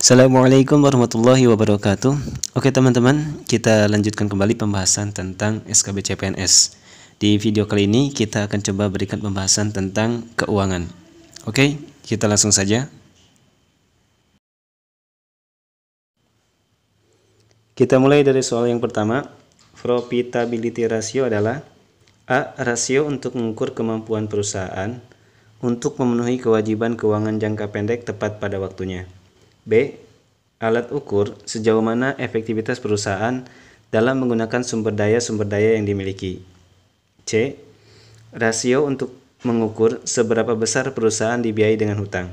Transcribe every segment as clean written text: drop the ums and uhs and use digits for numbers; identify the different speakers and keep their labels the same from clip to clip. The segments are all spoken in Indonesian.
Speaker 1: Assalamualaikum warahmatullahi wabarakatuh. Oke teman-teman, kita lanjutkan kembali pembahasan tentang SKB CPNS. Di video kali ini kita akan coba berikan pembahasan tentang keuangan. Oke, kita langsung saja. Kita mulai dari soal yang pertama. Profitability ratio adalah A. Rasio untuk mengukur kemampuan perusahaan untuk memenuhi kewajiban keuangan jangka pendek tepat pada waktunya. B. Alat ukur sejauh mana efektivitas perusahaan dalam menggunakan sumber daya yang dimiliki. C. Rasio untuk mengukur seberapa besar perusahaan dibiayai dengan hutang.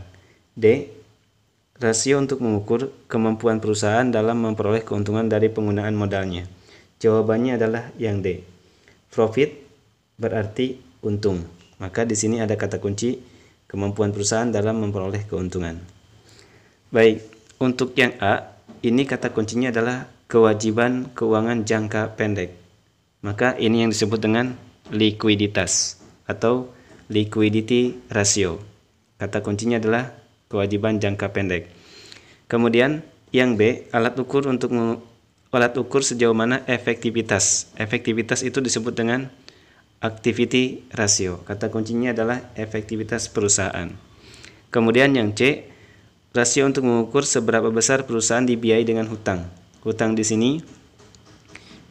Speaker 1: D. Rasio untuk mengukur kemampuan perusahaan dalam memperoleh keuntungan dari penggunaan modalnya. Jawabannya adalah yang D. Profit berarti untung. Maka di sini ada kata kunci kemampuan perusahaan dalam memperoleh keuntungan. Baik, untuk yang A, ini kata kuncinya adalah kewajiban keuangan jangka pendek. Maka ini yang disebut dengan likuiditas atau liquidity ratio. Kata kuncinya adalah kewajiban jangka pendek. Kemudian yang B, alat ukur sejauh mana efektivitas. Efektivitas itu disebut dengan activity ratio. Kata kuncinya adalah efektivitas perusahaan. Kemudian yang C, rasio untuk mengukur seberapa besar perusahaan dibiayai dengan hutang. Hutang di sini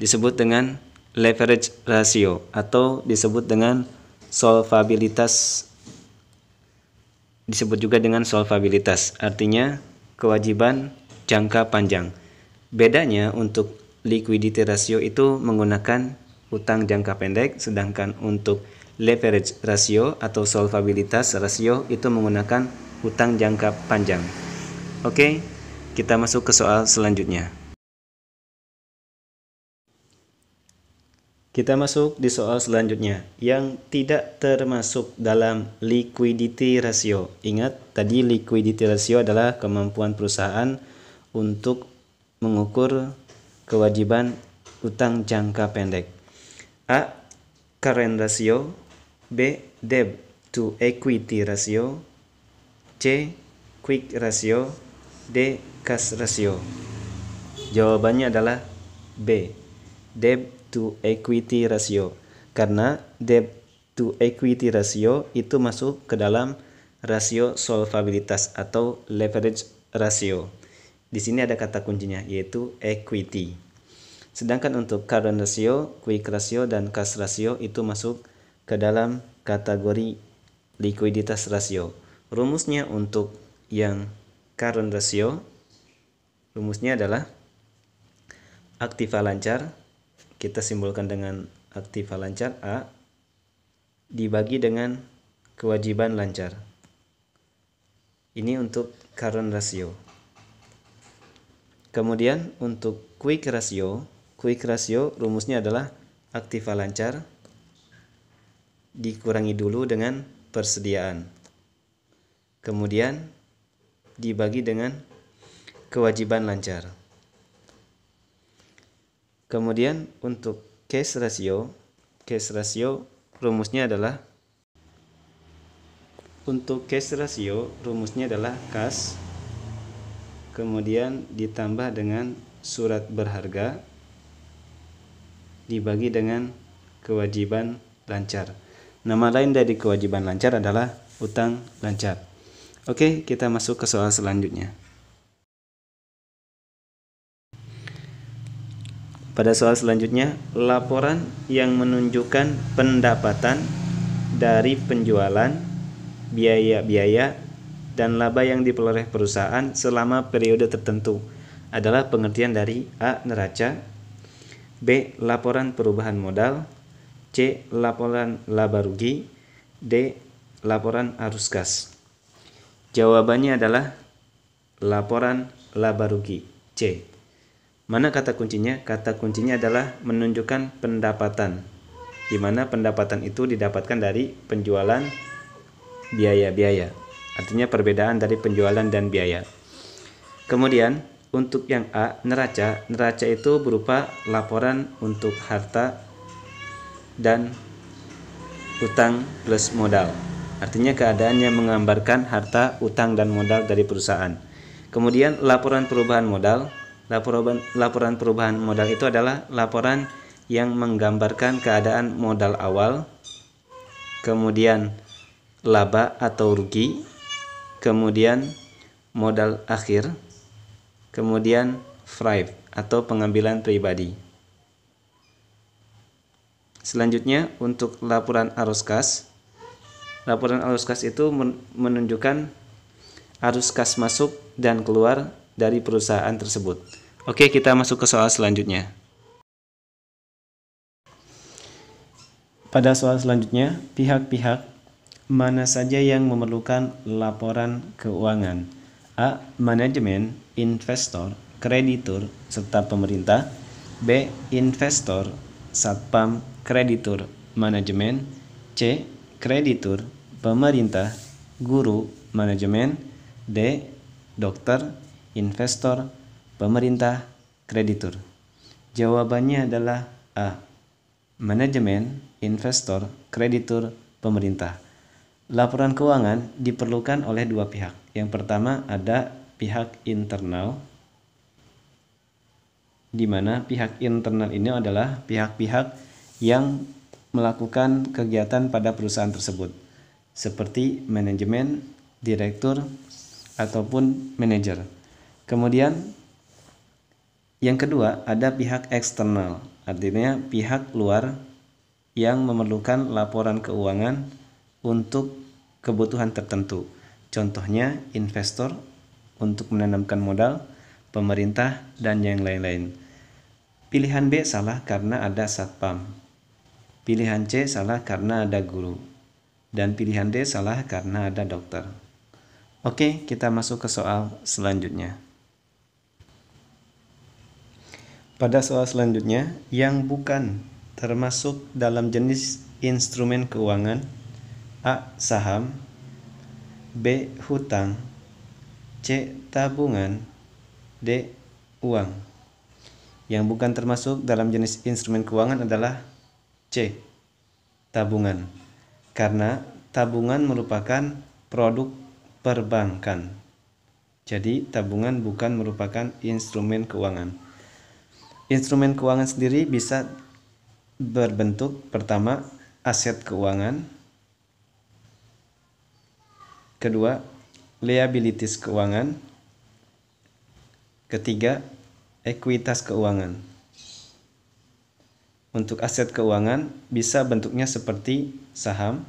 Speaker 1: disebut dengan leverage ratio atau disebut dengan solvabilitas. Disebut juga dengan solvabilitas, artinya kewajiban jangka panjang. Bedanya untuk liquidity ratio itu menggunakan hutang jangka pendek, sedangkan untuk leverage ratio atau solvabilitas rasio itu menggunakan hutang jangka panjang. Oke, kita masuk ke soal selanjutnya. Kita masuk di soal selanjutnya yang tidak termasuk dalam liquidity ratio. Ingat, tadi liquidity ratio adalah kemampuan perusahaan untuk mengukur kewajiban hutang jangka pendek. A. Current ratio. B. Debt to equity ratio. C. Quick ratio. D. Cash ratio. Jawabannya adalah B. Debt to equity ratio. Karena debt to equity ratio itu masuk ke dalam rasio solvabilitas atau leverage ratio. Di sini ada kata kuncinya yaitu equity. Sedangkan untuk current ratio, quick ratio, dan cash ratio itu masuk ke dalam kategori likuiditas rasio. Rumusnya untuk yang current ratio, rumusnya adalah aktiva lancar, kita simbolkan dengan aktiva lancar A, dibagi dengan kewajiban lancar. Ini untuk current ratio. Kemudian untuk quick ratio rumusnya adalah aktiva lancar dikurangi dulu dengan persediaan. Kemudian dibagi dengan kewajiban lancar. Kemudian untuk cash ratio rumusnya adalah kas, kemudian ditambah dengan surat berharga dibagi dengan kewajiban lancar. Nama lain dari kewajiban lancar adalah utang lancar. Oke, kita masuk ke soal selanjutnya. Pada soal selanjutnya, laporan yang menunjukkan pendapatan dari penjualan, biaya-biaya, dan laba yang diperoleh perusahaan selama periode tertentu adalah pengertian dari A. Neraca, B. Laporan perubahan modal, C. Laporan laba rugi, D. Laporan arus kas. Jawabannya adalah laporan laba rugi, C. Mana kata kuncinya? Kata kuncinya adalah menunjukkan pendapatan, di mana pendapatan itu didapatkan dari penjualan, biaya-biaya. Artinya perbedaan dari penjualan dan biaya. Kemudian untuk yang A, neraca itu berupa laporan untuk harta dan utang plus modal. Artinya keadaan yang menggambarkan harta, utang, dan modal dari perusahaan. Kemudian laporan perubahan modal. Laporan perubahan modal itu adalah laporan yang menggambarkan keadaan modal awal, kemudian laba atau rugi, kemudian modal akhir, kemudian FRIP atau pengambilan pribadi. Selanjutnya untuk laporan arus kas. Laporan arus kas itu menunjukkan arus kas masuk dan keluar dari perusahaan tersebut. Oke, kita masuk ke soal selanjutnya. Pada soal selanjutnya, pihak-pihak mana saja yang memerlukan laporan keuangan? A. Manajemen, investor, kreditur, serta pemerintah. B. Investor, satpam, kreditur, manajemen. C. Kreditur, pemerintah, guru, manajemen. D. Dokter, investor, pemerintah, kreditur. Jawabannya adalah A. Manajemen, investor, kreditur, pemerintah. Laporan keuangan diperlukan oleh dua pihak. Yang pertama ada pihak internal, di mana pihak internal ini adalah pihak-pihak yang melakukan kegiatan pada perusahaan tersebut, seperti manajemen, direktur, ataupun manajer. Kemudian yang kedua ada pihak eksternal, artinya pihak luar yang memerlukan laporan keuangan untuk kebutuhan tertentu. Contohnya investor untuk menanamkan modal, pemerintah, dan yang lain-lain. Pilihan B salah karena ada satpam. Pilihan C salah karena ada guru. Dan pilihan D salah karena ada dokter. Oke, kita masuk ke soal selanjutnya. Pada soal selanjutnya, yang bukan termasuk dalam jenis instrumen keuangan: A. Saham, B. Hutang, C. Tabungan, D. Uang. Yang bukan termasuk dalam jenis instrumen keuangan adalah C. Tabungan, karena tabungan merupakan produk perbankan. Jadi tabungan bukan merupakan instrumen keuangan. Instrumen keuangan sendiri bisa berbentuk pertama aset keuangan, kedua liabilities keuangan, ketiga ekuitas keuangan. Untuk aset keuangan bisa bentuknya seperti saham,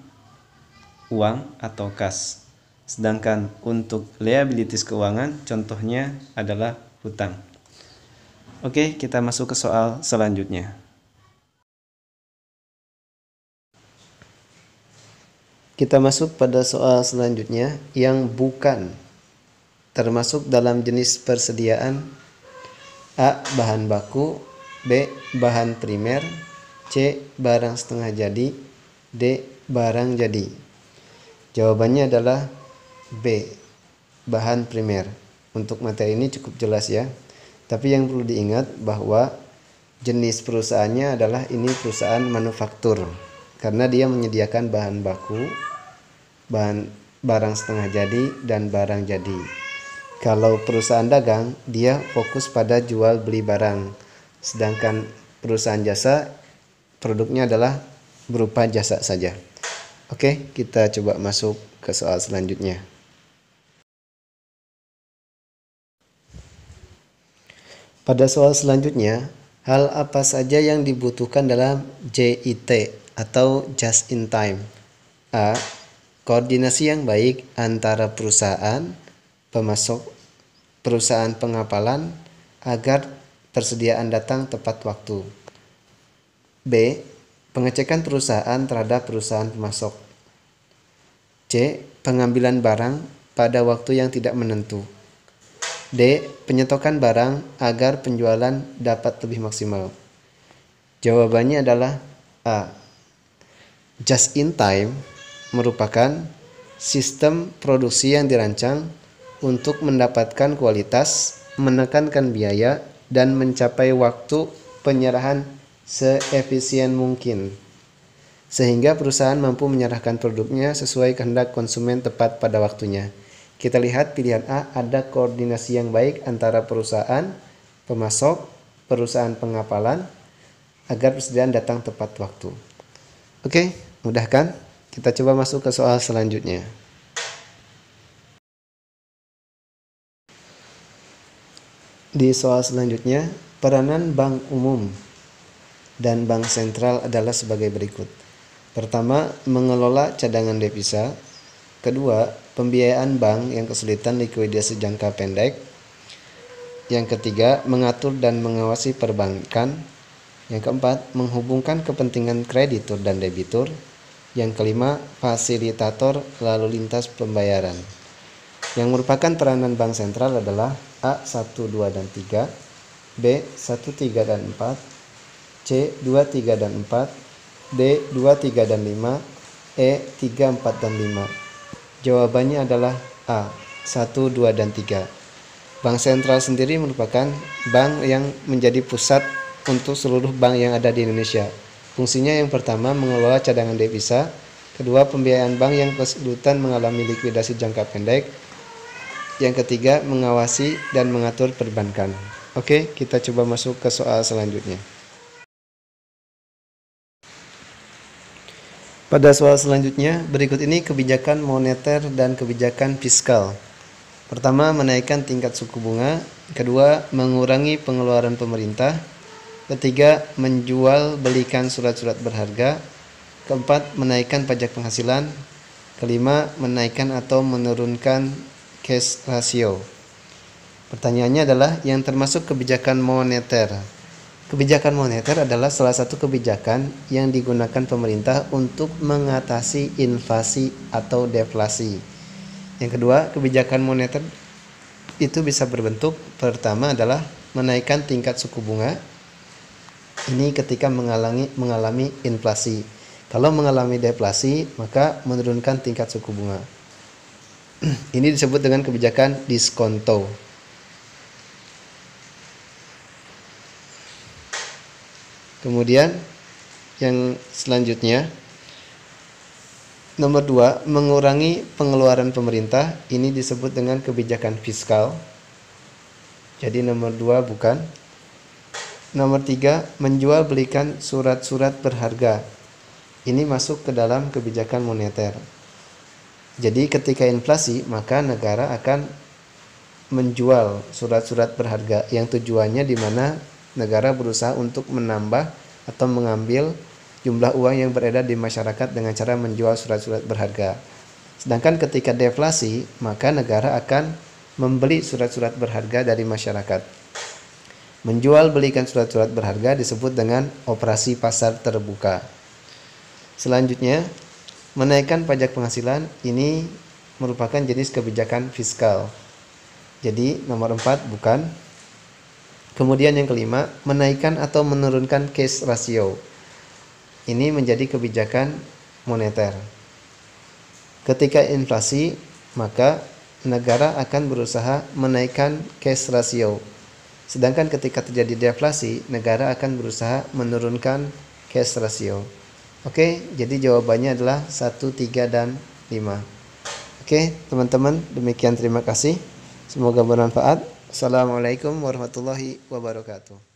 Speaker 1: uang, atau kas. Sedangkan untuk liabilities keuangan contohnya adalah hutang. Oke, kita masuk ke soal selanjutnya. Kita masuk pada soal selanjutnya yang bukan termasuk dalam jenis persediaan: A. Bahan baku, B. Bahan primer, C. Barang setengah jadi, D. Barang jadi. Jawabannya adalah B. Bahan primer. Untuk materi ini cukup jelas ya. Tapi yang perlu diingat bahwa jenis perusahaannya adalah ini perusahaan manufaktur, karena dia menyediakan bahan baku, barang setengah jadi, dan barang jadi. Kalau perusahaan dagang, dia fokus pada jual beli barang. Sedangkan perusahaan jasa, produknya adalah berupa jasa saja. Oke, kita coba masuk ke soal selanjutnya. Pada soal selanjutnya, hal apa saja yang dibutuhkan dalam JIT atau Just in Time? A. Koordinasi yang baik antara perusahaan pemasok, perusahaan pengapalan agar persediaan datang tepat waktu. B. Pengecekan perusahaan terhadap perusahaan pemasok. C. Pengambilan barang pada waktu yang tidak menentu. D. Penyetokan barang agar penjualan dapat lebih maksimal. Jawabannya adalah A. Just in time merupakan sistem produksi yang dirancang untuk mendapatkan kualitas, menekankan biaya, dan mencapai waktu penyerahan seefisien mungkin, sehingga perusahaan mampu menyerahkan produknya sesuai kehendak konsumen tepat pada waktunya. Kita lihat pilihan A, ada koordinasi yang baik antara perusahaan pemasok, perusahaan pengapalan, agar persediaan datang tepat waktu. Oke, mudah kan? Kita coba masuk ke soal selanjutnya. Di soal selanjutnya, peranan bank umum dan bank sentral adalah sebagai berikut. Pertama, mengelola cadangan devisa. Kedua, pembiayaan bank yang kesulitan likuidasi jangka pendek. Yang ketiga, mengatur dan mengawasi perbankan. Yang keempat, menghubungkan kepentingan kreditur dan debitur. Yang kelima, fasilitator lalu lintas pembayaran. Yang merupakan peranan bank sentral adalah A. 1, 2, dan 3, B. 1, 3, dan 4, C. 2, 3, dan 4, D. 2, 3, dan 5, E. 3, 4, dan 5. Jawabannya adalah A. 1, 2, dan 3. Bank sentral sendiri merupakan bank yang menjadi pusat untuk seluruh bank yang ada di Indonesia. Fungsinya yang pertama, mengelola cadangan devisa. Kedua, pembiayaan bank yang kesulitan mengalami likuidasi jangka pendek. Yang ketiga, mengawasi dan mengatur perbankan. Oke, kita coba masuk ke soal selanjutnya. Pada soal selanjutnya, berikut ini kebijakan moneter dan kebijakan fiskal. Pertama, menaikkan tingkat suku bunga. Kedua, mengurangi pengeluaran pemerintah. Ketiga, menjual belikan surat-surat berharga. Keempat, menaikkan pajak penghasilan. Kelima, menaikkan atau menurunkan cash ratio. Pertanyaannya adalah yang termasuk kebijakan moneter. Kebijakan moneter adalah salah satu kebijakan yang digunakan pemerintah untuk mengatasi inflasi atau deflasi. Yang kedua, kebijakan moneter itu bisa berbentuk, pertama adalah menaikkan tingkat suku bunga. Ini ketika mengalami inflasi. Kalau mengalami deflasi, maka menurunkan tingkat suku bunga. Ini disebut dengan kebijakan diskonto. Kemudian yang selanjutnya, nomor 2, mengurangi pengeluaran pemerintah. Ini disebut dengan kebijakan fiskal. Jadi nomor 2 bukan. Nomor 3, menjual belikan surat-surat berharga. Ini masuk ke dalam kebijakan moneter. Jadi ketika inflasi, maka negara akan menjual surat-surat berharga yang tujuannya di mana negara berusaha untuk menambah atau mengambil jumlah uang yang beredar di masyarakat dengan cara menjual surat-surat berharga. Sedangkan ketika deflasi, maka negara akan membeli surat-surat berharga dari masyarakat. Menjual belikan surat-surat berharga disebut dengan operasi pasar terbuka. Selanjutnya, menaikkan pajak penghasilan. Ini merupakan jenis kebijakan fiskal. Jadi nomor 4 bukan. Kemudian yang kelima, menaikkan atau menurunkan cash ratio. Ini menjadi kebijakan moneter. Ketika inflasi, maka negara akan berusaha menaikkan cash ratio. Sedangkan ketika terjadi deflasi, negara akan berusaha menurunkan cash ratio. Oke, jadi jawabannya adalah 1, 3, dan 5. Oke, teman-teman, demikian terima kasih. Semoga bermanfaat. Assalamualaikum warahmatullahi wabarakatuh.